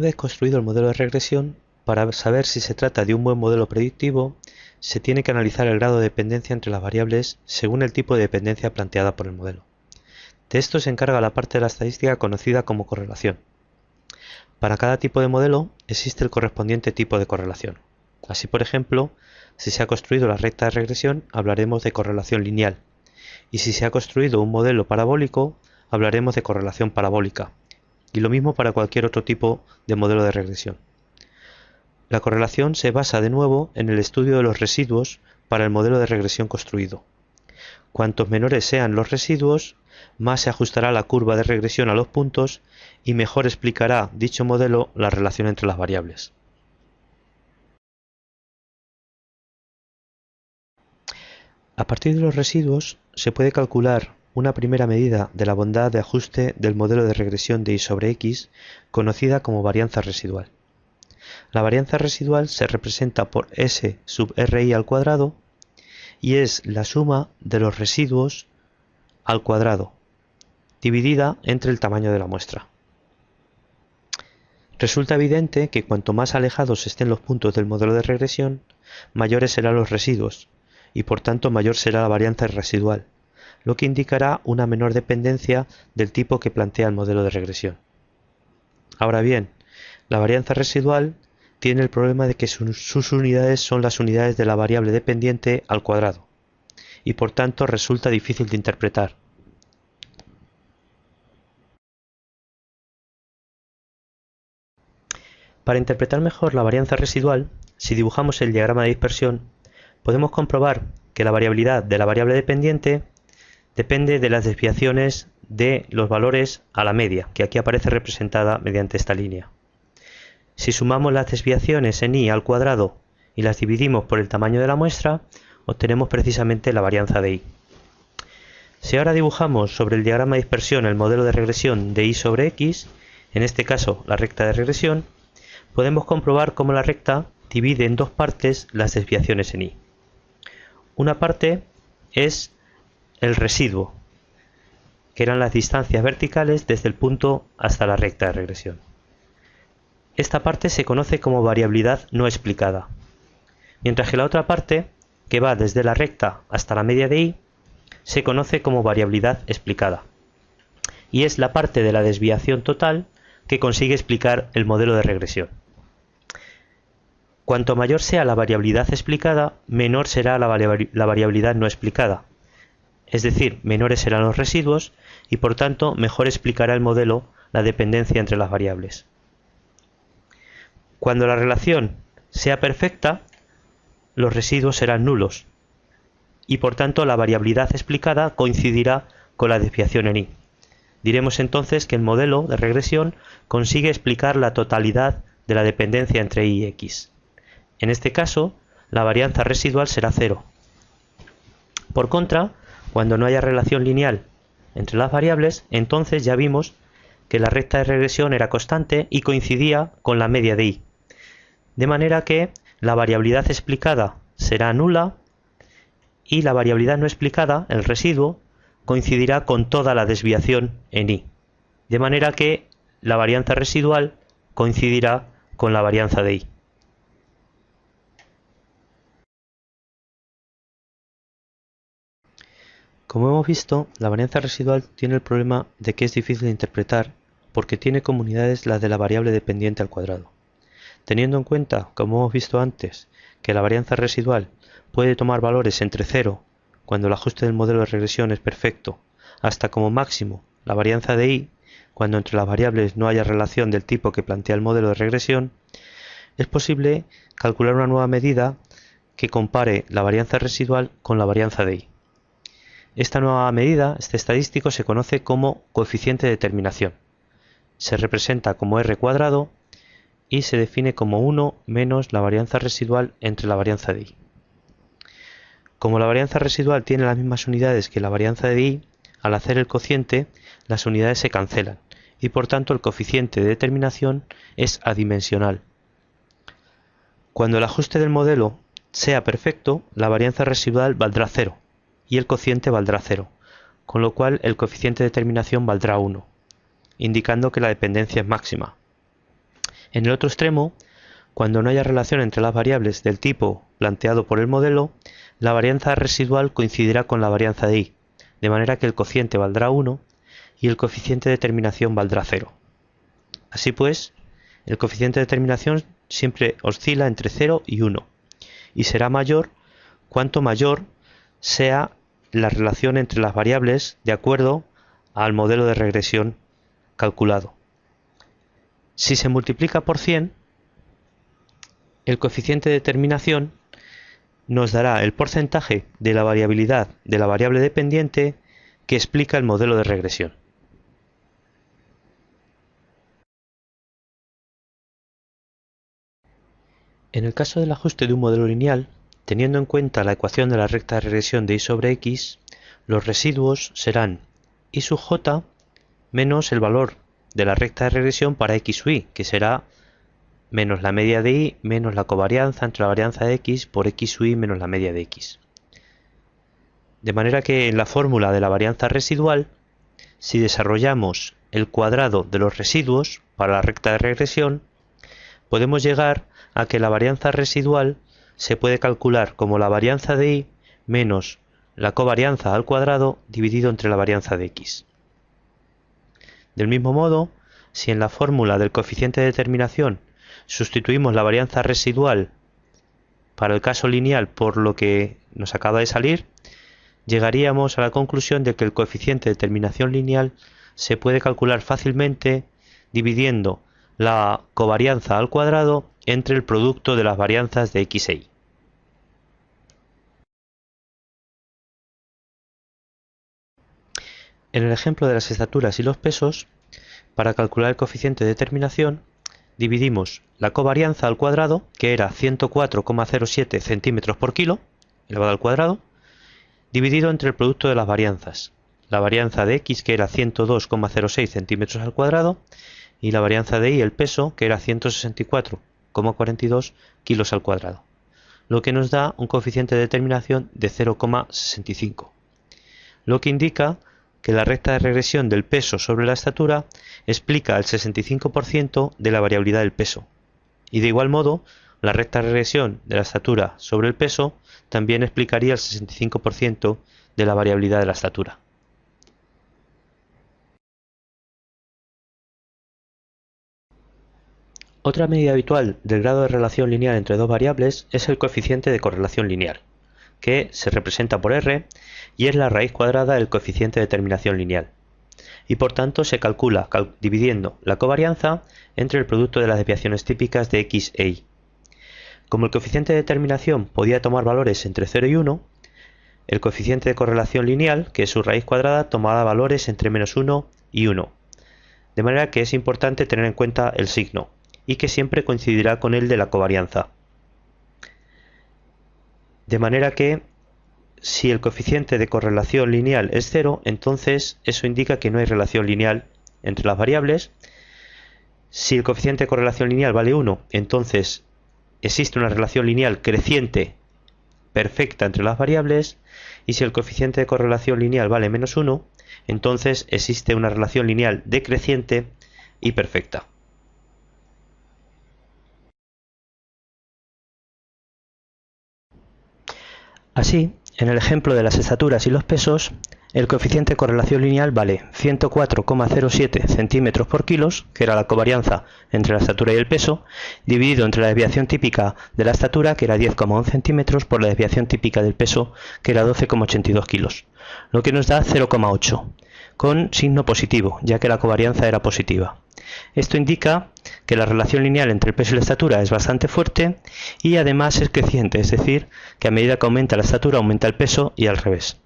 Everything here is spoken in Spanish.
vez construido el modelo de regresión, para saber si se trata de un buen modelo predictivo, se tiene que analizar el grado de dependencia entre las variables según el tipo de dependencia planteada por el modelo. De esto se encarga la parte de la estadística conocida como correlación. Para cada tipo de modelo existe el correspondiente tipo de correlación. Así, por ejemplo, si se ha construido la recta de regresión, hablaremos de correlación lineal, y si se ha construido un modelo parabólico, hablaremos de correlación parabólica, y lo mismo para cualquier otro tipo de modelo de regresión. La correlación se basa de nuevo en el estudio de los residuos para el modelo de regresión construido. Cuantos menores sean los residuos, más se ajustará la curva de regresión a los puntos y mejor explicará dicho modelo la relación entre las variables. A partir de los residuos se puede calcular una primera medida de la bondad de ajuste del modelo de regresión de y sobre x, conocida como varianza residual. La varianza residual se representa por S sub RI al cuadrado y es la suma de los residuos al cuadrado, dividida entre el tamaño de la muestra. Resulta evidente que cuanto más alejados estén los puntos del modelo de regresión, mayores serán los residuos, y por tanto mayor será la varianza residual, lo que indicará una menor dependencia del tipo que plantea el modelo de regresión. Ahora bien, la varianza residual tiene el problema de que sus unidades son las unidades de la variable dependiente al cuadrado, y por tanto resulta difícil de interpretar. Para interpretar mejor la varianza residual, si dibujamos el diagrama de dispersión, podemos comprobar que la variabilidad de la variable dependiente depende de las desviaciones de los valores a la media, que aquí aparece representada mediante esta línea. Si sumamos las desviaciones en i al cuadrado y las dividimos por el tamaño de la muestra, obtenemos precisamente la varianza de i. Si ahora dibujamos sobre el diagrama de dispersión el modelo de regresión de y sobre x, en este caso la recta de regresión, podemos comprobar cómo la recta divide en dos partes las desviaciones en y. Una parte es el residuo, que eran las distancias verticales desde el punto hasta la recta de regresión. Esta parte se conoce como variabilidad no explicada, mientras que la otra parte, que va desde la recta hasta la media de y, se conoce como variabilidad explicada, y es la parte de la desviación total que consigue explicar el modelo de regresión. Cuanto mayor sea la variabilidad explicada, menor será la variabilidad no explicada, es decir, menores serán los residuos y por tanto mejor explicará el modelo la dependencia entre las variables. Cuando la relación sea perfecta, los residuos serán nulos y por tanto la variabilidad explicada coincidirá con la desviación en y. Diremos entonces que el modelo de regresión consigue explicar la totalidad de la dependencia entre y y x. En este caso, la varianza residual será 0. Por contra, cuando no haya relación lineal entre las variables, entonces ya vimos que la recta de regresión era constante y coincidía con la media de y. De manera que la variabilidad explicada será nula y la variabilidad no explicada, el residuo, coincidirá con toda la desviación en y. De manera que la varianza residual coincidirá con la varianza de y. Como hemos visto, la varianza residual tiene el problema de que es difícil de interpretar porque tiene como unidades las de la variable dependiente al cuadrado. Teniendo en cuenta, como hemos visto antes, que la varianza residual puede tomar valores entre 0, cuando el ajuste del modelo de regresión es perfecto, hasta como máximo la varianza de y, cuando entre las variables no haya relación del tipo que plantea el modelo de regresión, es posible calcular una nueva medida que compare la varianza residual con la varianza de y. Esta nueva medida, este estadístico, se conoce como coeficiente de determinación. Se representa como r cuadrado y se define como 1 menos la varianza residual entre la varianza de y. Como la varianza residual tiene las mismas unidades que la varianza de y, al hacer el cociente, las unidades se cancelan y por tanto el coeficiente de determinación es adimensional. Cuando el ajuste del modelo sea perfecto, la varianza residual valdrá 0 y el cociente valdrá 0, con lo cual el coeficiente de determinación valdrá 1, indicando que la dependencia es máxima. En el otro extremo, cuando no haya relación entre las variables del tipo planteado por el modelo, la varianza residual coincidirá con la varianza de y, de manera que el cociente valdrá 1 y el coeficiente de terminación valdrá 0. Así pues, el coeficiente de terminación siempre oscila entre 0 y 1 y será mayor cuanto mayor sea la relación entre las variables de acuerdo al modelo de regresión calculado. Si se multiplica por 100, el coeficiente de terminación nos dará el porcentaje de la variabilidad de la variable dependiente que explica el modelo de regresión. En el caso del ajuste de un modelo lineal, teniendo en cuenta la ecuación de la recta de regresión de y sobre x, los residuos serán y sub j menos el valor de la recta de regresión para x sub y, que será menos la media de y menos la covarianza entre la varianza de x por x sub y menos la media de x. De manera que en la fórmula de la varianza residual, si desarrollamos el cuadrado de los residuos para la recta de regresión, podemos llegar a que la varianza residual se puede calcular como la varianza de y menos la covarianza al cuadrado dividido entre la varianza de x. Del mismo modo, si en la fórmula del coeficiente de terminación sustituimos la varianza residual para el caso lineal por lo que nos acaba de salir, llegaríamos a la conclusión de que el coeficiente de terminación lineal se puede calcular fácilmente dividiendo la covarianza al cuadrado entre el producto de las varianzas de x e y. En el ejemplo de las estaturas y los pesos, para calcular el coeficiente de terminación, dividimos la covarianza al cuadrado, que era 104,07 centímetros por kilo, elevado al cuadrado, dividido entre el producto de las varianzas. La varianza de x, que era 102,06 centímetros al cuadrado, y la varianza de y, el peso, que era 164,42 kilos al cuadrado, lo que nos da un coeficiente de terminación de 0,65, lo que indica que la recta de regresión del peso sobre la estatura explica el 65% de la variabilidad del peso, y de igual modo la recta de regresión de la estatura sobre el peso también explicaría el 65% de la variabilidad de la estatura. Otra medida habitual del grado de relación lineal entre dos variables es el coeficiente de correlación lineal, que se representa por r y es la raíz cuadrada del coeficiente de terminación lineal, y por tanto se calcula dividiendo la covarianza entre el producto de las desviaciones típicas de x e y. Como el coeficiente de terminación podía tomar valores entre 0 y 1, el coeficiente de correlación lineal, que es su raíz cuadrada, tomaba valores entre menos 1 y 1, de manera que es importante tener en cuenta el signo, y que siempre coincidirá con el de la covarianza. De manera que si el coeficiente de correlación lineal es 0, entonces eso indica que no hay relación lineal entre las variables. Si el coeficiente de correlación lineal vale 1, entonces existe una relación lineal creciente perfecta entre las variables, y si el coeficiente de correlación lineal vale menos 1, entonces existe una relación lineal decreciente y perfecta. Así, en el ejemplo de las estaturas y los pesos, el coeficiente de correlación lineal vale 104,07 centímetros por kilos, que era la covarianza entre la estatura y el peso, dividido entre la desviación típica de la estatura, que era 10,1 centímetros, por la desviación típica del peso, que era 12,82 kilos, lo que nos da 0,8, con signo positivo, ya que la covarianza era positiva. Esto indica que la relación lineal entre el peso y la estatura es bastante fuerte y además es creciente, es decir, que a medida que aumenta la estatura aumenta el peso y al revés.